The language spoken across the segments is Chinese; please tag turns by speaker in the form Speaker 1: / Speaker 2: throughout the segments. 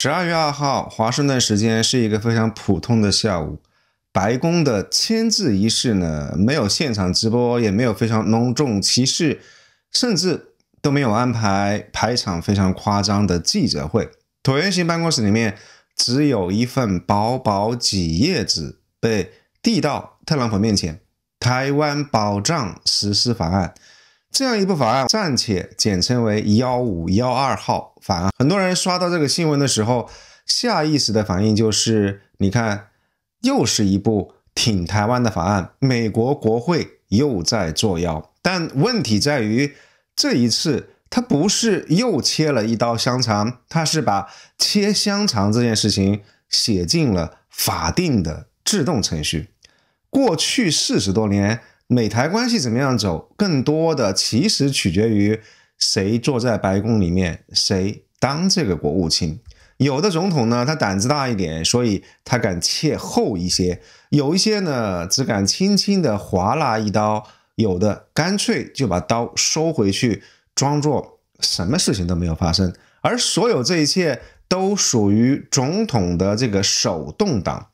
Speaker 1: 12月2號，華盛頓時間是一個非常普通的下午。白宮的簽字儀式呢，沒有現場直播，也沒有非常隆重其事，甚至都沒有安排排場非常誇張的記者會。橢圓形辦公室裡面只有一份薄薄幾頁紙被遞到特朗普面前，台灣保障實施法案。這樣一部法案暫且簡稱為1512號法案。很多人刷到這個新聞的時候，下意識的反應就是你看，又是一部挺台灣的法案，美國國會又在作妖。但問題在於，這一次它不是又切了一刀香腸，它是把切香腸這件事情寫進了法定的制動程序。過去40多年，美台關係怎麼樣走，更多的其實取決於誰坐在白宮裡面，誰當這個國務卿。有的總統呢，他膽子大一點，所以他敢切厚一些；有一些呢，只敢輕輕的劃拉一刀；有的乾脆就把刀收回去，裝作什麼事情都沒有發生。而所有這一切都屬於總統的這個手動擋。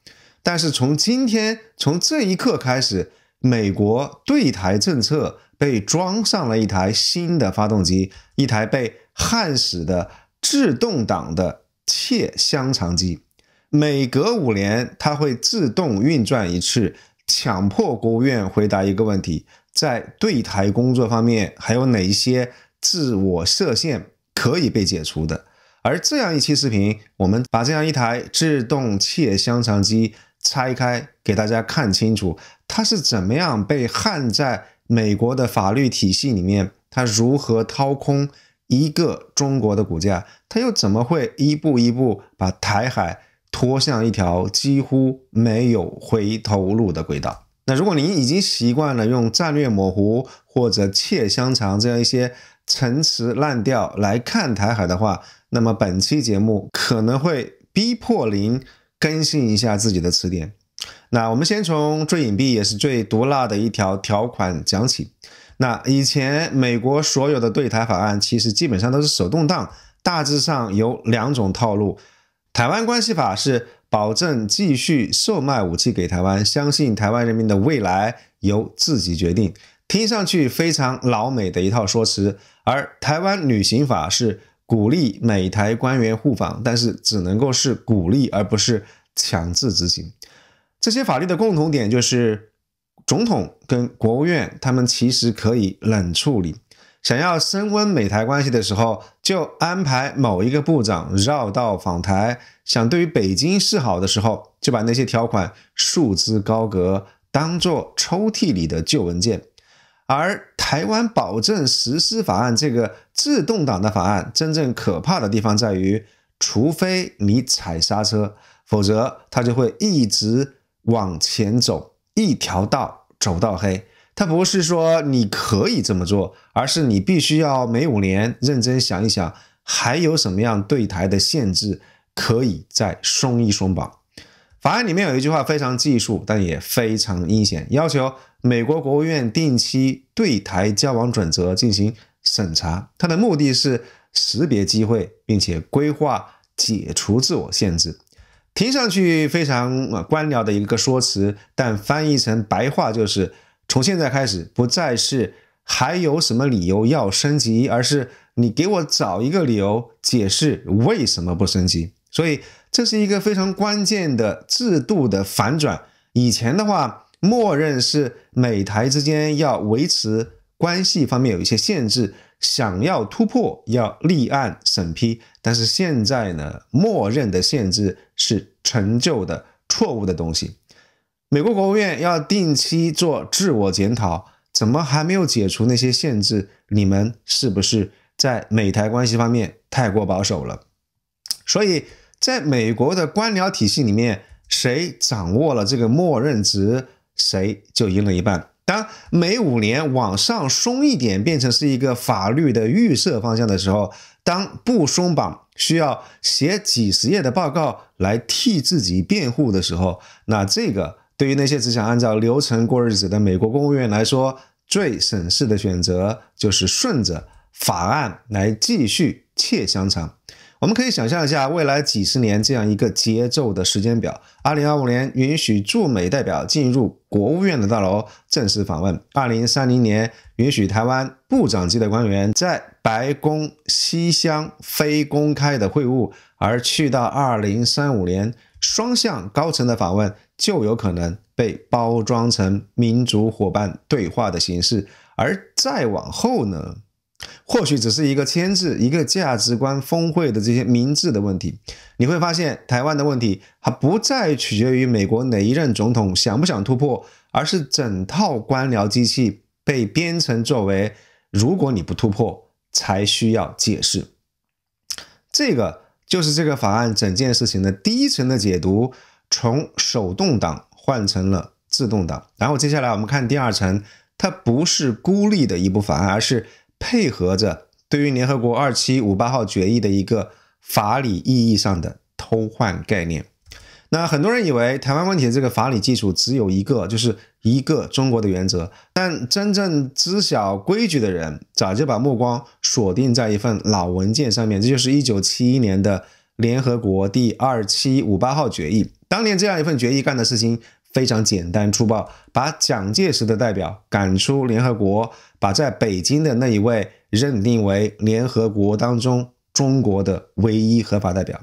Speaker 1: 但是從今天，從這一刻開始，美國對台政策被裝上了一台新的發動機，一台被焊死的自動擋的切香腸機。每隔5年，它會自動運轉一次，強迫國務院回答一個問題：在對台工作方面，還有哪一些自我設限可以被解除的？而這樣一期視頻，我們把這樣一台自動切香腸機拆開給大家看清楚，它是怎麼樣被焊在美國的法律體系裡面，它如何掏空一個中國的骨架，它又怎麼會一步一步把台海拖向一條幾乎沒有回頭路的軌道。那如果您已經習慣了用戰略模糊或者切香腸這樣一些陳詞濫調來看台海的話，那麼本期節目可能會逼迫您更新一下自己的詞典。那我們先從最隱蔽也是最毒辣的一條條款講起。那以前美國所有的對台法案其實基本上都是手動擋，大致上有2種套路。台灣關係法是保證繼續售賣武器給台灣，相信台灣人民的未來由自己決定，聽上去非常老美的一套說辭。而台灣旅行法是鼓勵美台官員互訪，但是只能夠是鼓勵，而不是強制執行。這些法律的共同點就是總統跟國務院他們其實可以冷處理，想要升溫美台關係的時候，就安排某一個部長繞道訪台；想對於北京示好的時候，就把那些條款束之高閣，當作抽屜裡的舊文件。而台灣保證實施法案這個自動擋的法案，真正可怕的地方在於，除非你踩剎車，否則它就會一直往前走，一條道走到黑。它不是說你可以這麼做，而是你必須要每5年認真想一想，還有什麼樣對台的限制可以再鬆一鬆綁。法案裡面有一句話非常技術，但也非常陰險，要求美國國務院定期對台交往準則進行審查，它的目的是識別機會，並且規劃解除自我限制。聽上去非常官僚的一個說辭，但翻譯成白話就是從現在開始不再是還有什麼理由要升級，而是你給我找一個理由解釋為什麼不升級。所以這是一個非常關鍵的制度的反轉。以前的話，默認是美台之間要維持關係方面有一些限制，想要突破要立案審批。但是現在呢，默認的限制是陳舊的錯誤的東西。美國國務院要定期做自我檢討，怎麼還沒有解除那些限制？你們是不是在美台關係方面太過保守了？所以在美國的官僚體系裡面，誰掌握了這個默認值，誰就贏了一半。當每5年往上鬆一點變成是一個法律的預設方向的時候，當不鬆綁需要寫幾十頁的報告來替自己辯護的時候，那這個對於那些只想按照流程過日子的美國公務員來說，最省事的選擇就是順着法案來繼續切香腸。我們可以想象一下未來幾十年這樣一個節奏的時間表。2025年允許駐美代表進入國務院的大樓正式訪問，2030年允許台灣部長級的官員在白宮西廂非公開的會晤，而去到2035年雙向高層的訪問就有可能被包裝成民主夥伴對話的形式，而再往後呢，或許只是一個簽字、一個價值觀峰會的這些明智的問題。你會發現台灣的問題它不再取決於美國哪一任總統想不想突破，而是整套官僚機器被編程作為如果你不突破才需要解釋。這個就是這個法案整件事情的第一層的解讀，從手動擋換成了自動擋。然後接下來我們看第二層，它不是孤立的一部法案，而是配合着對於聯合國2758號決議的一個法理意義上的偷換概念。那很多人以為台灣問題的這個法理基礎只有一個，就是一個中國的原則，但真正知曉規矩的人早就把目光鎖定在一份老文件上面，這就是1971年的聯合國第2758號決議。當年這樣一份決議幹的事情非常簡單粗暴，把蔣介石的代表趕出聯合國，把在北京的那一位認定為聯合國當中中國的唯一合法代表。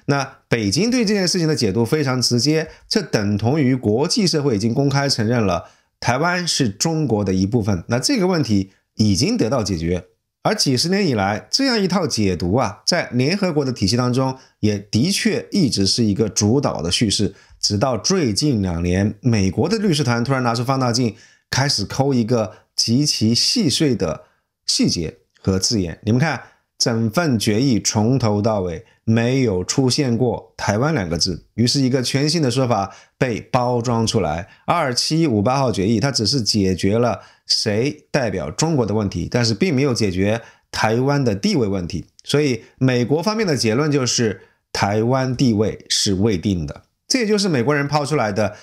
Speaker 1: 那北京對這件事情的解讀非常直接，這等同於國際社會已經公開承認了台灣是中國的一部分，那這個問題已經得到解決。而幾十年以來，這樣一套解讀啊，在聯合國的體系當中也的確一直是一個主導的敘事，直到最近2年，美國的律師團突然拿出放大鏡，開始摳一個極其細碎的細節和字眼。你們看，整份決議從頭到尾沒有出現過台灣2個字，於是一個全新的說法被包裝出來。2758號決議它只是解決了誰代表中國的問題，但是並沒有解決台灣的地位問題。所以美國方面的結論就是台灣地位是未定的，這也就是美國人拋出來的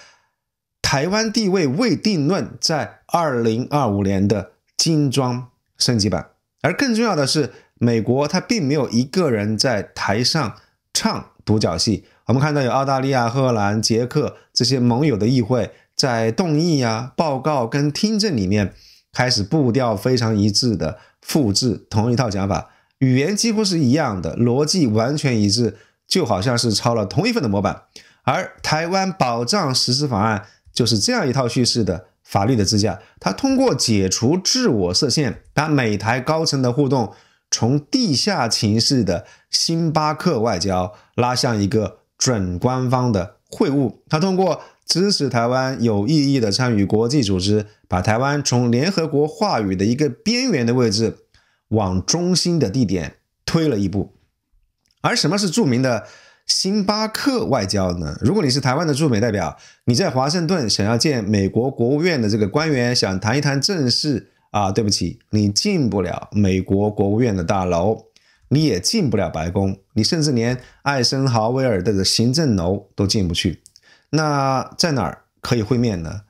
Speaker 1: 台灣地位未定論在2025年的精裝升級版。而更重要的是，美國它並沒有一個人在台上唱獨角戲。我們看到有澳大利亞、荷蘭、捷克這些盟友的議會在動議啊、報告跟聽證裡面開始步調非常一致的複製同一套講法，語言幾乎是一樣的，邏輯完全一致，就好像是抄了同一份的模板。而台灣保障實施法案就是這樣一套敘事的法律的支架，它通過解除自我設限，把美台高層的互動從地下情勢的星巴克外交拉向一個準官方的會晤，它通過支持台灣有意義的參與國際組織，把台灣從聯合國話語的一個邊緣的位置往中心的地點推了一步。而什麼是著名的星巴克外交呢？如果你是台灣的駐美代表，你在華盛頓想要見美國國務院的這個官員，想談一談正事啊，對不起，你進不了美國國務院的大樓，你也進不了白宮，你甚至連艾森豪威爾的行政樓都進不去。那在哪兒可以會面呢？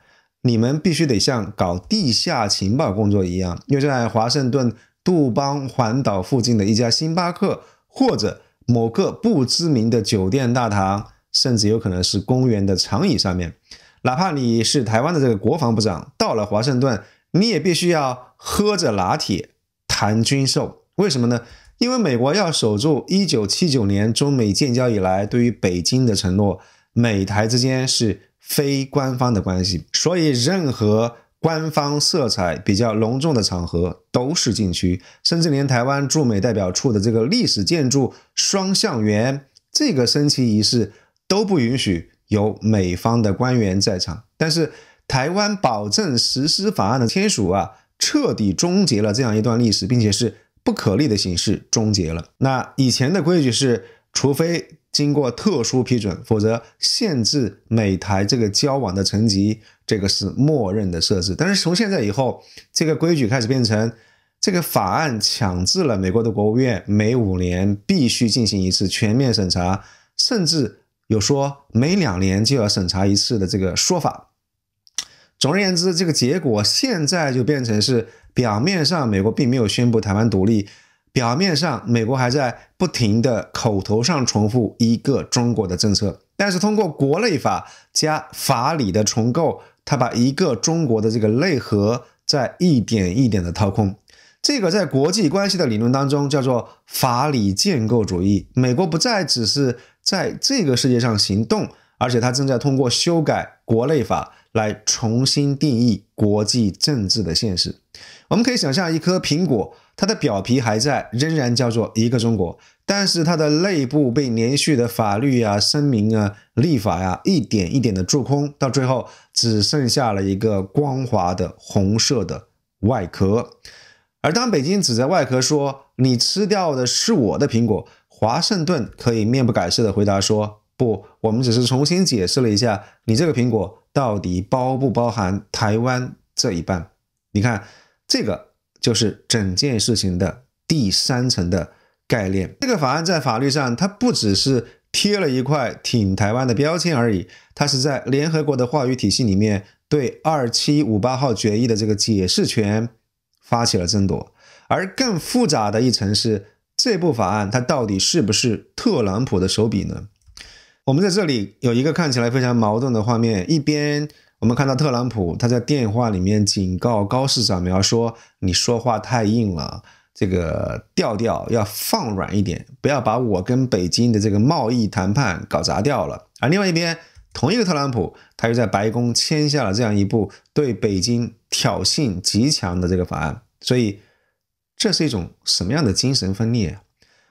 Speaker 1: 你們必須得像搞地下情報工作一樣，又在華盛頓杜邦環島附近的一家星巴克，或者某個不知名的酒店大堂，甚至有可能是公園的長椅上面。哪怕你是台灣的這個國防部長，到了華盛頓，你也必須要喝着拿鐵談軍售。為什麼呢？因為美國要守住1979年中美建交以來對於北京的承諾，美台之間是非官方的關係，所以任何官方色彩比較隆重的場合都是禁區，甚至連台灣駐美代表處的這個歷史建築雙橡園這個升旗儀式都不允許有美方的官員在場。但是台灣保證實施法案的簽署啊，徹底終結了這樣一段歷史，並且是不可逆的形式終結了。那以前的規矩是，除非經過特殊批准，否則限制美台這個交往的層級，這個是默認的設置。但是從現在以後，這個規矩開始變成這個法案強制了美國的國務院每5年必須進行一次全面審查，甚至有說每2年就要審查一次的這個說法。總而言之，這個結果現在就變成是表面上美國並沒有宣布台灣獨立，表面上美國還在不停的口頭上重複一個中國的政策，但是通過國內法加法理的重構，他把一個中國的這個內核在一點一點的掏空。這個在國際關係的理論當中叫做法理建構主義。美國不再只是在這個世界上行動，而且它正在通過修改國內法來重新定義國際政治的現實。我們可以想象一顆蘋果，它的表皮還在，仍然叫做一個中國，但是它的內部被連續的法律啊、聲明啊、立法啊一點一點的蛀空，到最後只剩下了一個光滑的紅色的外殼。而當北京指着外殼說你吃掉的是我的蘋果，華盛頓可以面不改色的回答說，不，我們只是重新解釋了一下你這個蘋果到底包不包含台灣這一半。你看，這個就是整件事情的第三層的概念。這個法案在法律上它不只是貼了一塊挺台灣的標籤而已，它是在聯合國的話語體系裡面對2758號決議的這個解釋權發起了爭奪。而更複雜的一層是，這部法案它到底是不是特朗普的手筆呢？我們在這裡有一個看起來非常矛盾的畫面，一邊我們看到特朗普他在電話裡面警告高市早苗說，你說話太硬了，這個調調要放軟一點，不要把我跟北京的這個貿易談判搞砸掉了。而另外一邊，同一個特朗普他又在白宮簽下了這樣一部對北京挑釁極強的這個法案。所以這是一種什麼樣的精神分裂？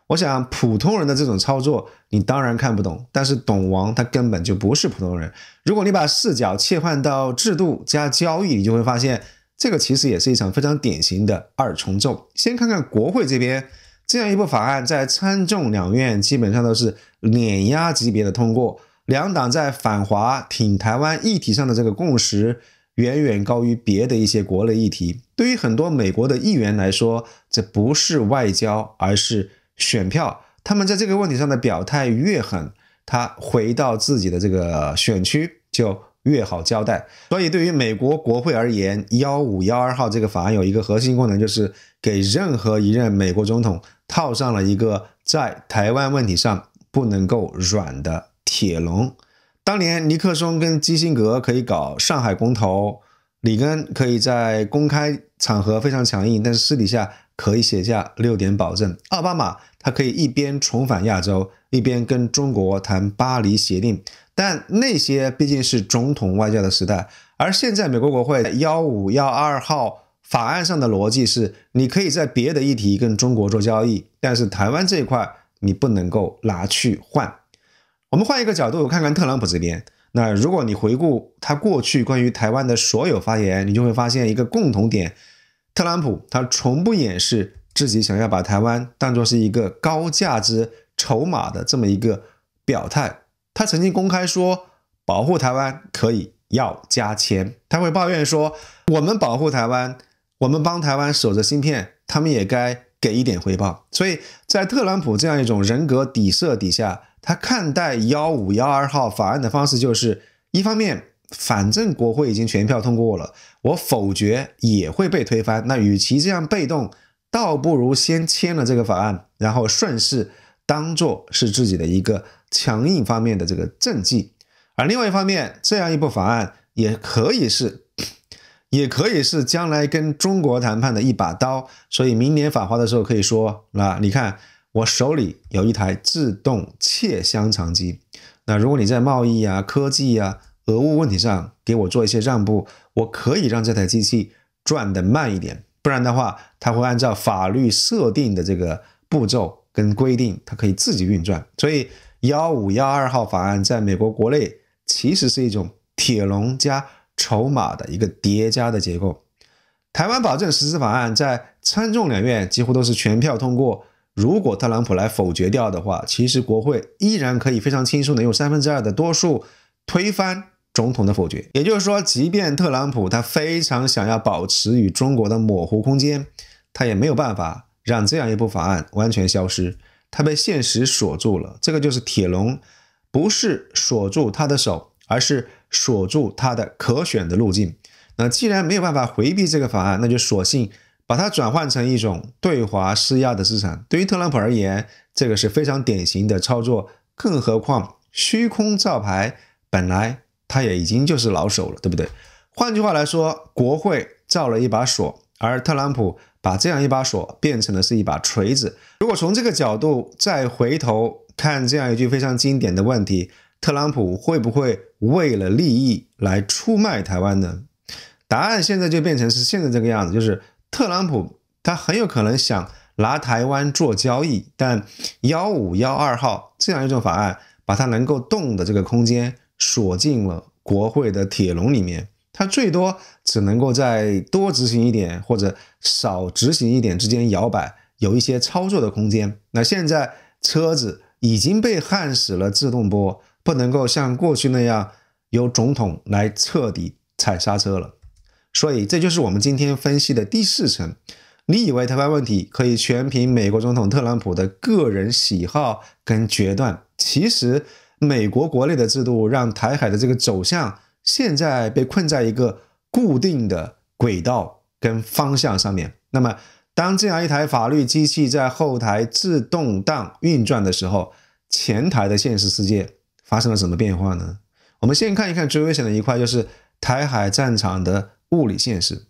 Speaker 1: 我想普通人的這種操作你當然看不懂，但是董王他根本就不是普通人。如果你把視角切換到制度加交易，你就會發現這個其實也是一場非常典型的二重奏。先看看國會這邊，這樣一部法案在參眾兩院基本上都是碾壓級別的通過，兩黨在反華挺台灣議題上的這個共識遠遠高於別的一些國內議題。對於很多美國的議員來說，這不是外交，而是選票。他們在這個問題上的表態越狠，他回到自己的這個選區就越好交代。所以對於美國國會而言，1512號這個法案有一個核心功能，就是給任何一任美國總統套上了一個在台灣問題上不能夠軟的鐵籠。當年尼克松跟基辛格可以搞上海公投，里根可以在公開場合非常強硬，但是私底下可以寫下6點保證。奧巴馬他可以一邊重返亞洲，一邊跟中國談巴黎協定，但那些畢竟是總統外交的時代。而現在美國國會1512號法案上的邏輯是，你可以在別的議題跟中國做交易，但是台灣這一塊你不能夠拿去換。我們換一個角度看看特朗普這邊，那如果你回顧他過去關於台灣的所有發言，你就會發現一個共同點，特朗普他從不掩飾自己想要把台灣當作是一個高價值籌碼的這麼一個表態。他曾經公開說，保護台灣可以要加錢。他會抱怨說，我們保護台灣，我們幫台灣守着芯片，他們也該給一點回報。所以在特朗普這樣一種人格底色底下，他看待1512號法案的方式就是，一方面反正國會已經全票通過了，我否決也會被推翻，那與其這樣被動，倒不如先簽了這個法案，然後順勢當作是自己的一個強硬方面的這個政績。而另外一方面，這樣一部法案也可以是將來跟中國談判的一把刀。所以明年訪華的時候可以說，那你看我手裡有一台自動切香腸機，那如果你在貿易啊、科技啊、俄烏問題上給我做一些讓步，我可以讓這台機器轉得慢一點，不然的話它會按照法律設定的這個步驟跟規定，它可以自己運轉。所以1512號法案在美國國內其實是一種鐵籠加籌碼的一個疊加的結構。台灣保證實施法案在參眾兩院幾乎都是全票通過，如果特朗普來否決掉的話，其實國會依然可以非常輕鬆的用2/3的多數推翻總統的否決。也就是說，即便特朗普他非常想要保持與中國的模糊空間，他也沒有辦法讓這樣一部法案完全消失，他被現實鎖住了。這個就是鐵籠，不是鎖住他的手，而是鎖住他的可選的路徑。那既然沒有辦法回避這個法案，那就索性把它轉換成一種對華施壓的資產。對於特朗普而言，這個是非常典型的操作，更何況虛空造牌本來他也已經就是老手了，對不對？換句話來說，國會造了一把鎖，而特朗普把這樣一把鎖變成的是一把錘子。如果從這個角度再回頭看這樣一句非常經典的問題，特朗普會不會為了利益來出賣台灣呢？答案現在就變成是現在這個樣子，就是特朗普他很有可能想拿台灣做交易，但1512號這樣一種法案把它能夠動的這個空間鎖進了國會的鐵籠裡面，它最多只能夠再多執行一點或者少執行一點之間搖擺，有一些操作的空間。那現在車子已經被焊死了自動波，不能夠像過去那樣由總統來徹底踩剎車了。所以這就是我們今天分析的第4層。你以為台灣問題可以全憑美國總統特朗普的個人喜好跟決斷，其實美國國內的制度讓台海的這個走向現在被困在一個固定的軌道跟方向上面。那麼當這樣一台法律機器在後台自動檔運轉的時候，前台的現實世界發生了什麼變化呢？我們先看一看最危險的一塊，就是台海戰場的物理現實。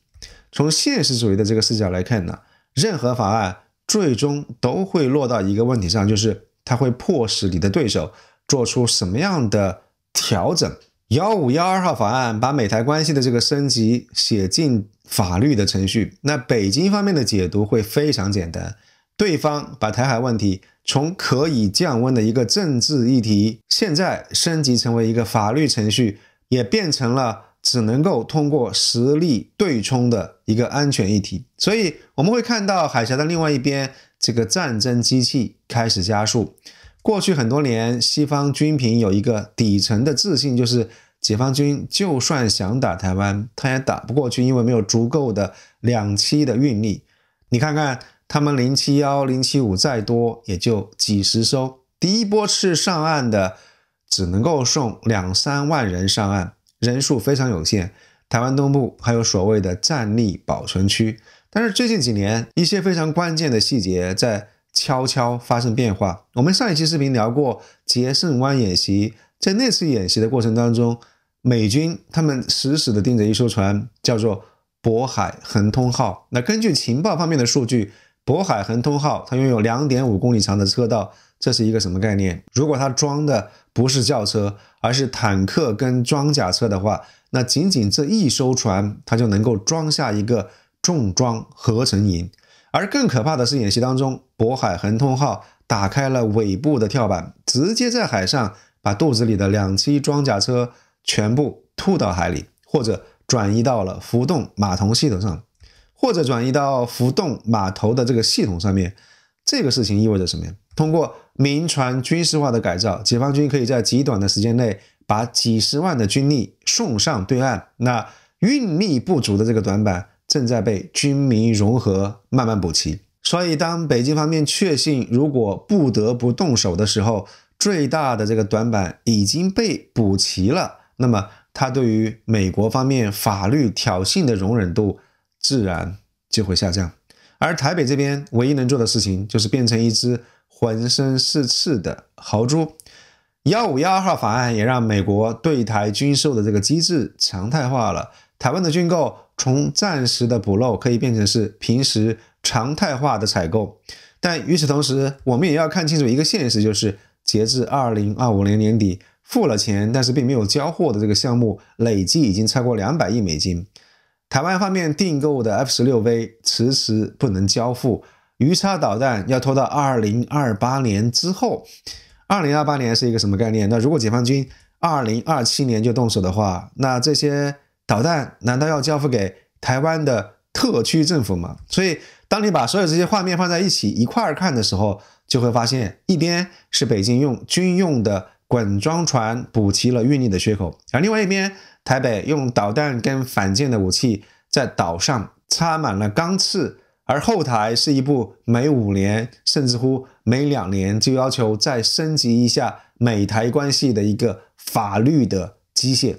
Speaker 1: 從現實主義的這個視角來看呢，任何法案最終都會落到一個問題上，就是它會迫使你的對手做出什麼樣的調整。1512號法案把美台關係的這個升級寫進法律的程序，那北京方面的解讀會非常簡單，對方把台海問題從可以降溫的一個政治議題，現在升級成為一個法律程序，也變成了只能夠通過實力對沖的一個安全議題。所以我們會看到海峽的另外一邊，這個戰爭機器開始加速。過去很多年，西方軍評有一個底層的自信，就是解放軍就算想打台灣，他也打不過去，因為沒有足夠的兩棲的運力。你看看他們071、075再多也就幾十艘，第一波次上岸的只能夠送2-3萬人上岸，人數非常有限。台灣東部還有所謂的戰力保存區，但是最近幾年一些非常關鍵的細節在悄悄發生變化。我們上一期視頻聊過捷勝灣演習，在那次演習的過程當中，美軍他們死死地盯着一艘船，叫做渤海橫通號。那根據情報方面的數據，渤海橫通號它擁有2.5公里長的車道，這是一個什麼概念？如果它裝的不是轎車，而是坦克跟裝甲車的話，那僅僅這一艘船它就能夠裝下一個重裝合成營。而更可怕的是，演習當中渤海橫通號打開了尾部的跳板，直接在海上把肚子裡的2棲裝甲車全部吐到海裡，或者轉移到了浮動碼頭系統上，或者轉移到浮動碼頭的這個系統上面。這個事情意味着什麼呀？通過民船軍事化的改造，解放軍可以在極短的時間內把幾十萬的軍力送上對岸。那運力不足的這個短板正在被軍民融合慢慢補齊。所以當北京方面確信如果不得不動手的時候，最大的這個短板已經被補齊了，那麼他對於美國方面法律挑釁的容忍度自然就會下降。而台北這邊唯一能做的事情就是變成一隻渾身是刺的豪豬。1512號法案也讓美國對台軍售的這個機制常態化了，台灣的軍購從暫時的補漏可以變成是平時常態化的採購。但與此同時，我們也要看清楚一個現實，就是截至2025年年底，付了錢但是並沒有交貨的這個項目累計已經超過200億美金。台灣方面訂購的 F-16V 遲遲不能交付，魚叉導彈要拖到2028年之後。2028年是一個什麼概念？那如果解放軍2027年就動手的話，那這些導彈難道要交付給台灣的特區政府嗎？所以當你把所有這些畫面放在一起一塊兒看的時候，就會發現一邊是北京用軍用的滾裝船補齊了運力的缺口，而另外一邊台北用導彈跟反艦的武器在島上插滿了鋼刺，而後台是一部每5年甚至乎每2年就要求再升級一下美台關係的一個法律的機械。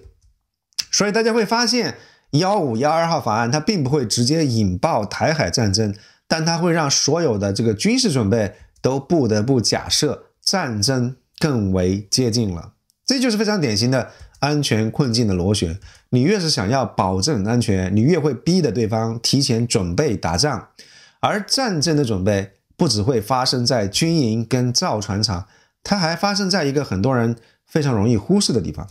Speaker 1: 所以大家會發現1512號法案它並不會直接引爆台海戰爭，但它會讓所有的這個軍事準備都不得不假設戰爭更為接近了。這就是非常典型的安全困境的螺旋。你越是想要保證安全，你越會逼得對方提前準備打仗。而戰爭的準備不只會發生在軍營跟造船廠，它還發生在一個很多人非常容易忽視的地方。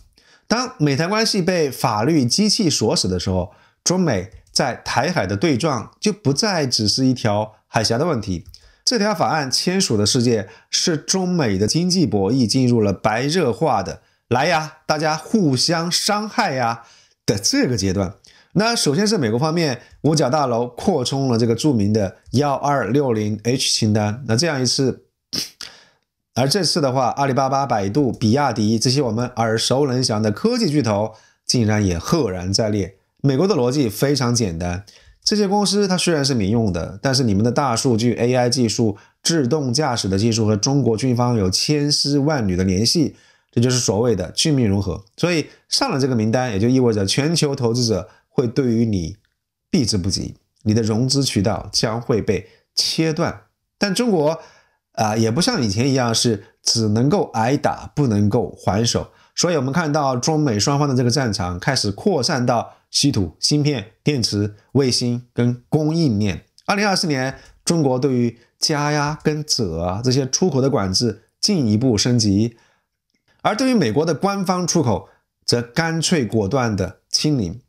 Speaker 1: 當美台關係被法律機器鎖死的時候，中美在台海的對撞就不再只是一條海峽的問題。這條法案簽署的世界是中美的經濟博弈進入了白熱化的來呀，大家互相傷害呀的這個階段。那首先是美國方面，五角大樓擴充了這個著名的 1260H 清單。那這樣一次，而這次的話，阿里巴巴、百度、比亞迪這些我們耳熟能詳的科技巨頭，竟然也赫然在列。美國的邏輯非常簡單，這些公司它雖然是民用的，但是你們的大數據、AI 技術、自動駕駛的技術和中國軍方有千絲萬縷的聯繫，這就是所謂的軍民融合。所以上了這個名單，也就意味着全球投資者會對於你避之不及，你的融資渠道將會被切斷。但中國也不像以前一樣是只能夠挨打不能夠還手，所以我们看到中美雙方的這個戰場開始擴散到稀土、芯片、電池、衛星跟供應鏈。2024年，中國對於鎵呀跟鍺這些出口的管制進一步升級，而對於美國的官方出口則乾脆果斷的清零。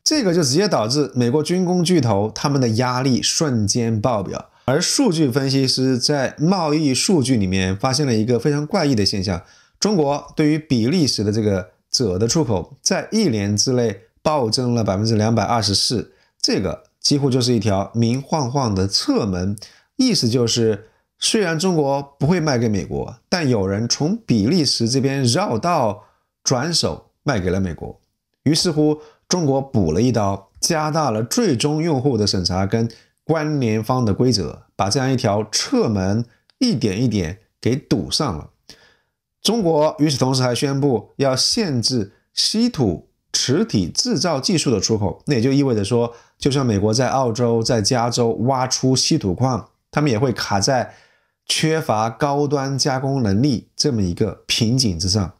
Speaker 1: 這個就直接導致美國軍工巨頭他們的壓力瞬間爆表。而數據分析師在貿易數據裡面發現了一個非常怪異的現象，中國對於比利時的這個鍺的出口在1年之內暴增了 224%， 這個幾乎就是一條明晃晃的側門。意思就是雖然中國不會賣給美國，但有人從比利時這邊繞道轉手賣給了美國。於是乎中國補了一刀，加大了最終用戶的審查跟關聯方的規則，把這樣一條側門一點一點給堵上了。中國與此同時還宣布要限制稀土磁體製造技術的出口，那也就意味着說，就像美國在澳洲、在加州挖出稀土礦，他們也會卡在缺乏高端加工能力這麼一個瓶頸之上。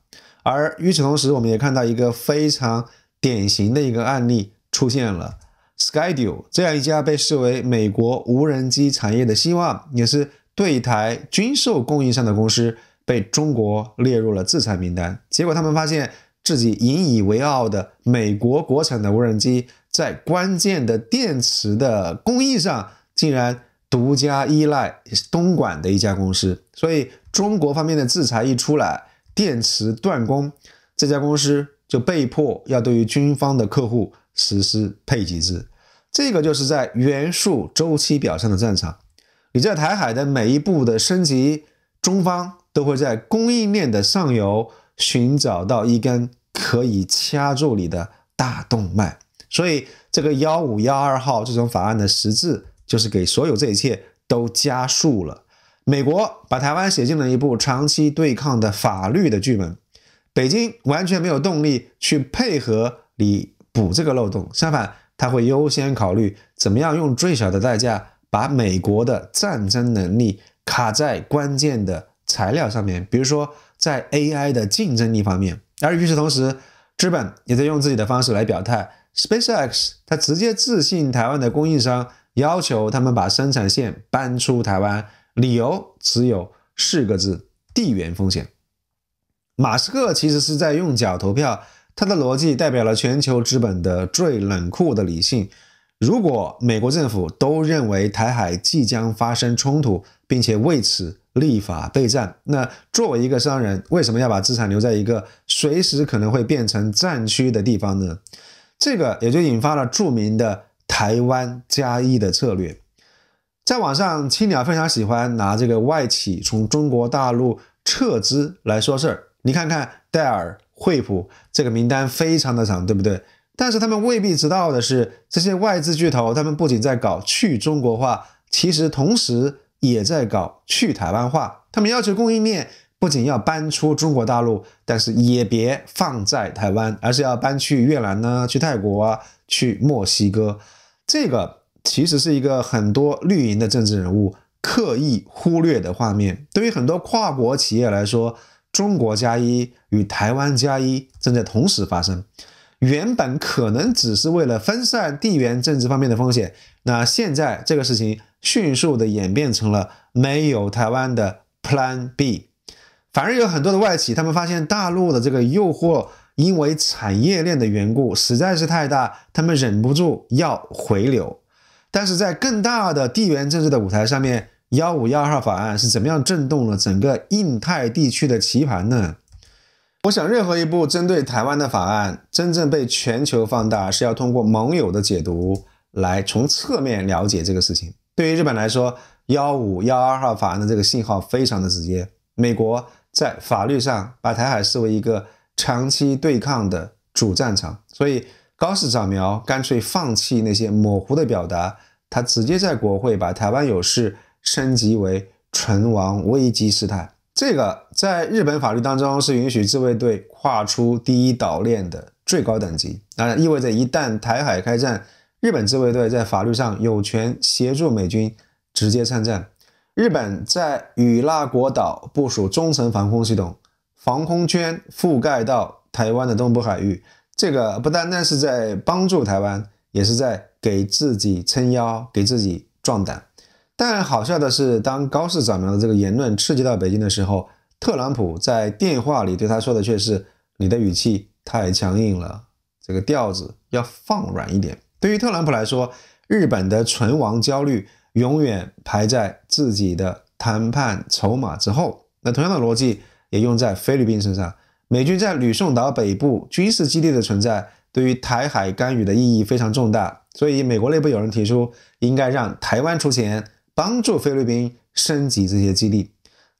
Speaker 1: 而與此同時，我們也看到一個非常典型的一個案例出現了。Skydio 這樣一家被視為美國無人機產業的希望，也是對台軍售供應商的公司，被中國列入了制裁名單。結果他們發現自己引以為傲的美國國產的無人機，在關鍵的電池的工藝上，竟然獨家依賴東莞的一家公司。所以中國方面的制裁一出來，電池斷供，這家公司就被迫要對於軍方的客戶實施配給制。這個就是在元素週期表上的戰場。你在台海的每一步的升級，中方都會在供應鏈的上游尋找到一根可以掐住你的大動脈。所以這個1512號這種法案的實質，就是給所有這一切都加速了。美國把台灣寫進了一部長期對抗的法律的劇本，北京完全沒有動力去配合你補這個漏洞，相反，他會優先考慮怎麼樣用最小的代價把美國的戰爭能力卡在關鍵的材料上面，比如說在 AI 的競爭力方面。而與此同時，資本也在用自己的方式來表態。SpaceX 他直接致信台灣的供應商，要求他們把生產線搬出台灣，理由只有4個字：地緣風險。馬斯克其實是在用腳投票，他的邏輯代表了全球資本的最冷酷的理性。如果美國政府都認為台海即將發生衝突，並且為此立法備戰，那作為一個商人，為什麼要把資產留在一個隨時可能會變成戰區的地方呢？這個也就引發了著名的台灣+1的策略。在網上，青鳥非常喜歡拿這個外企從中國大陸撤資來說事兒。你看看戴爾、惠普這個名單非常的長，對不對？但是他們未必知道的是，這些外資巨頭他們不僅在搞去中國化，其實同時也在搞去台灣化。他們要求供應鏈不僅要搬出中國大陸，但是也別放在台灣，而是要搬去越南呢，去泰國啊，去墨西哥。這個其實是一個很多綠營的政治人物刻意忽略的畫面。對於很多跨國企業來說，中國+1與台灣+1正在同時發生。原本可能只是為了分散地緣政治方面的風險，那現在這個事情迅速的演變成了沒有台灣的 Plan B。反而有很多的外企，他們發現大陸的這個誘惑，因為產業鏈的緣故實在是太大，他們忍不住要回流。但是在更大的地緣政治的舞台上面，1512號法案是怎麼樣震動了整個印太地區的棋盤呢？我想任何一部針對台灣的法案真正被全球放大，是要通過盟友的解讀來從側面了解這個事情。對於日本來說，1512號法案的這個信號非常的直接，美國在法律上把台海視為一個長期對抗的主戰場，所以高市早苗乾脆放棄那些模糊的表達，他直接在國會把台灣有事升級為存亡危機事態。這個在日本法律當中是允許自衛隊跨出第一島鏈的最高等級，那意味着一旦台海開戰，日本自衛隊在法律上有權協助美軍直接參戰。日本在與那國島部署中程防空系統，防空圈覆蓋到台灣的東部海域，這個不單單是在幫助台灣，也是在給自己撐腰，給自己壯膽。但好笑的是，當高市早苗的這個言論刺激到北京的時候，特朗普在電話裡對他說的卻是：你的語氣太強硬了，這個調子要放軟一點。對於特朗普來說，日本的存亡焦慮永遠排在自己的談判籌碼之後。那同樣的邏輯也用在菲律賓身上。美軍在呂宋島北部軍事基地的存在，對於台海干預的意義非常重大。所以美國內部有人提出，應該讓台灣出錢，幫助菲律賓升級這些基地。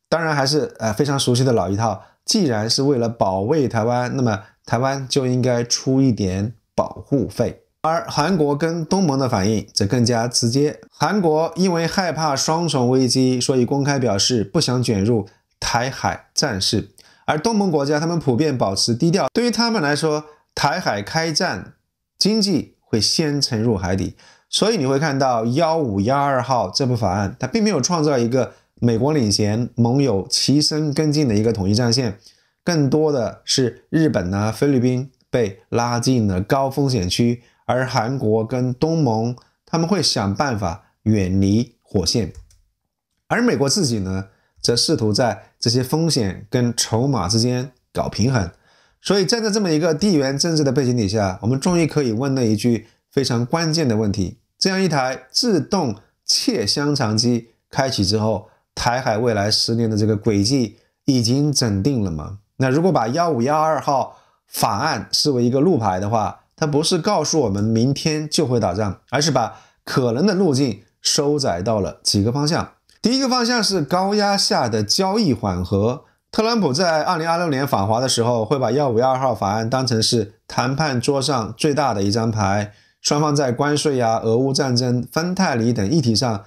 Speaker 1: 當然還是非常熟悉的老一套，既然是為了保衛台灣，那麼台灣就應該出一點保護費。而韓國跟東盟的反應則更加直接，韓國因為害怕雙重危機，所以公開表示不想捲入台海戰事，而東盟國家他們普遍保持低調，對於他們來說，台海開戰，經濟會先沉入海底。所以你會看到1512號這部法案，它並沒有創造一個美國領銜、盟友齊聲跟進的一個統一戰線，更多的是日本啊、菲律賓被拉進了高風險區，而韓國跟東盟他們會想辦法遠離火線，而美國自己呢，則試圖在這些風險跟籌碼之間搞平衡。所以站在這麼一個地緣政治的背景底下，我們終於可以問那一句非常關鍵的問題：這樣一台自動切香腸機開啟之後，台海未來10年的這個軌跡已經整定了嗎？那如果把1512號法案視為一個路牌的話，它不是告訴我們明天就會打仗，而是把可能的路徑收窄到了幾個方向。第一個方向是高壓下的交易緩和。特朗普在2026年訪華的時候，會把1512號法案當成是談判桌上最大的一張牌。雙方在關稅啊、俄烏戰爭、芬太尼等議題上，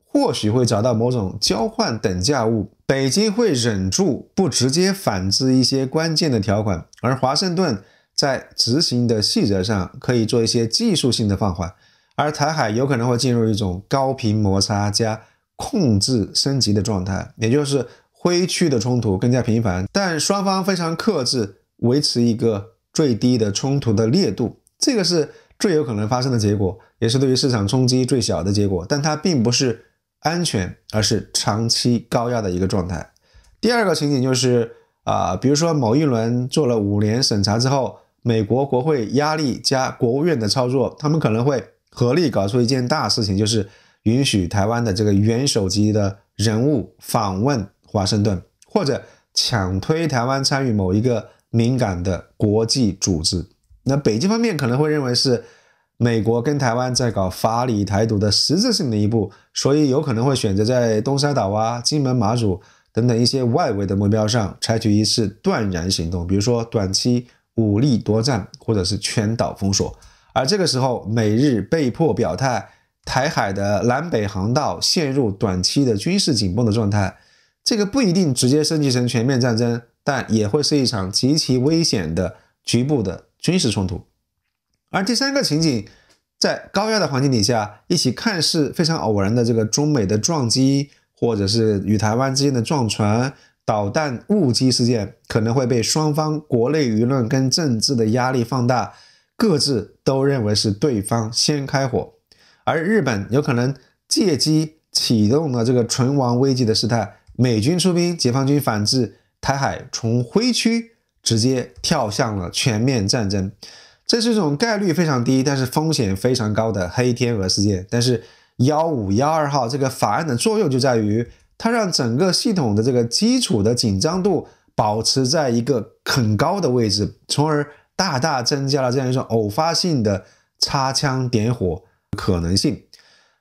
Speaker 1: 或許會找到某種交換等價物。北京會忍住不直接反制一些關鍵的條款，而華盛頓在執行的細則上可以做一些技術性的放緩，而台海有可能會進入一種高頻摩擦加控制升級的狀態，也就是灰區的衝突更加頻繁，但雙方非常克制，維持一個最低的衝突的烈度，這個是最有可能發生的結果，也是對於市場衝擊最小的結果，但它並不是安全，而是長期高壓的一個状態。第二個情景就是比如說某一輪做了5年審查之後，美國國會壓力加國務院的操作，他們可能會合力搞出一件大事情，就是允許台灣的這個元首級的人物訪問華盛頓，或者強推台灣參與某一個敏感的國際組織。那北京方面可能會認為是美國跟台灣在搞法理台獨的實質性的一步，所以有可能會選擇在東沙島啊、金門、馬祖等等一些外圍的目標上採取一次斷然行動，比如說短期武力奪占，或者是全島封鎖。而這個時候，美日被迫表態，台海的南北航道陷入短期的軍事緊繃的狀態。這個不一定直接升級成全面戰爭，但也會是一場極其危險的局部的軍事衝突。而第三個情景，在高壓的環境底下，一起看似非常偶然的這個中美的撞擊，或者是與台灣之間的撞船、導彈誤擊事件，可能會被雙方國內輿論跟政治的壓力放大，各自都認為是對方先開火，而日本有可能借機啟動了這個唇亡危機的事態，美軍出兵，解放軍反制，台海從灰區直接跳向了全面戰爭。這是一種概率非常低，但是風險非常高的黑天鵝事件。但是1512號這個法案的作用就在於，它讓整個系統的這個基礎的緊張度保持在一個很高的位置，從而大大增加了這樣一種偶發性的擦槍點火可能性。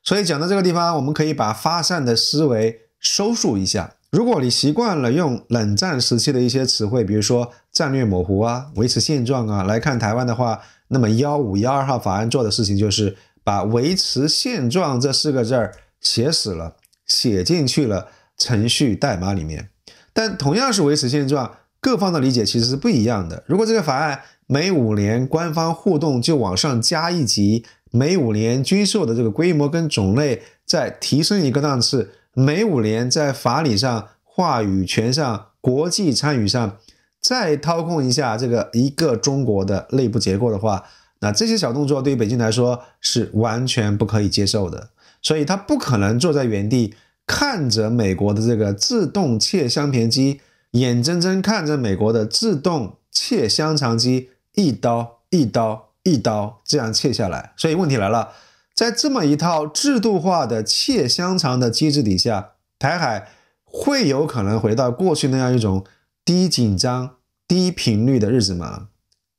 Speaker 1: 所以講到這個地方，我們可以把發散的思維收束一下。如果你習慣了用冷戰時期的一些詞彙，比如說戰略模糊啊、維持現狀啊來看台灣的話，那麼1512號法案做的事情就是把維持現狀這4個字兒寫死了，寫進去了程序代碼裡面。但同樣是維持現狀，各方的理解其實是不一樣的。如果這個法案每5年官方互動就往上加一級，每5年軍售的這個規模跟種類再提升一個檔次，每5年在法理上、話語權上、國際參與上再操控一下這個一個中國的內部結構的話，那這些小動作對於北京來說是完全不可以接受的。所以他不可能坐在原地看着美國的這個自動切香片機，眼睜睜看着美國的自動切香腸機一刀一刀一刀這樣切下來。所以問題來了，在這麼一套制度化的切香腸的機制底下，台海會有可能回到過去那樣一種低緊張、低頻率的日子嗎？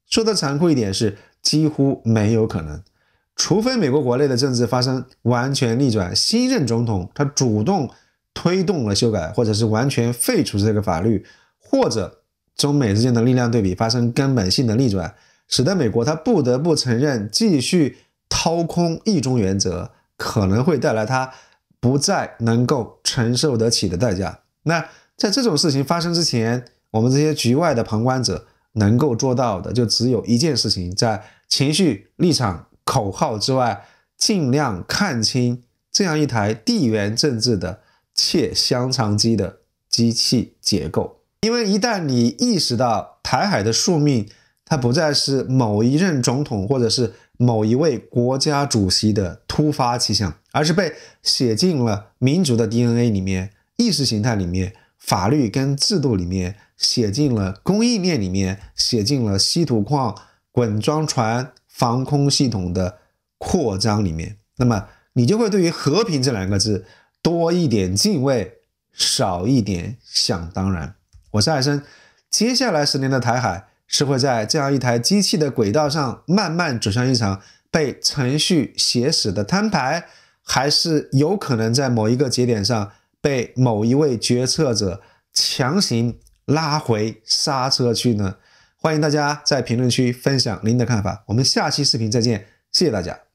Speaker 1: 說的殘酷一點是，幾乎沒有可能。除非美國國內的政治發生完全逆轉，新任總統他主動推動了修改，或者是完全廢除這個法律，或者中美之間的力量對比發生根本性的逆轉，使得美國他不得不承認繼續掏空一中原則可能會帶來他不再能夠承受得起的代價。那在這種事情發生之前，我們這些局外的旁觀者能夠做到的就只有一件事情，在情緒、立場、口號之外，盡量看清這樣一台地緣政治的切香腸機的機器結構。因為一旦你意識到台海的宿命，它不再是某一任總統或者是某一位國家主席的突發奇想，而是被寫進了民族的 DNA 裡面、意識形態裡面、法律跟制度裡面，寫進了供應鏈裡面，寫進了稀土礦、滾裝船、防空系統的擴張裡面，那麼你就會對於和平這2個字多一點敬畏，少一點想當然。我是艾森，接下來10年的台海是會在這樣一台機器的軌道上慢慢走向一場被程序寫死的攤牌，還是有可能在某一個節點上被某一位決策者強行拉回剎車區呢？歡迎大家在評論區分享您的看法，我們下期視頻再見，謝謝大家。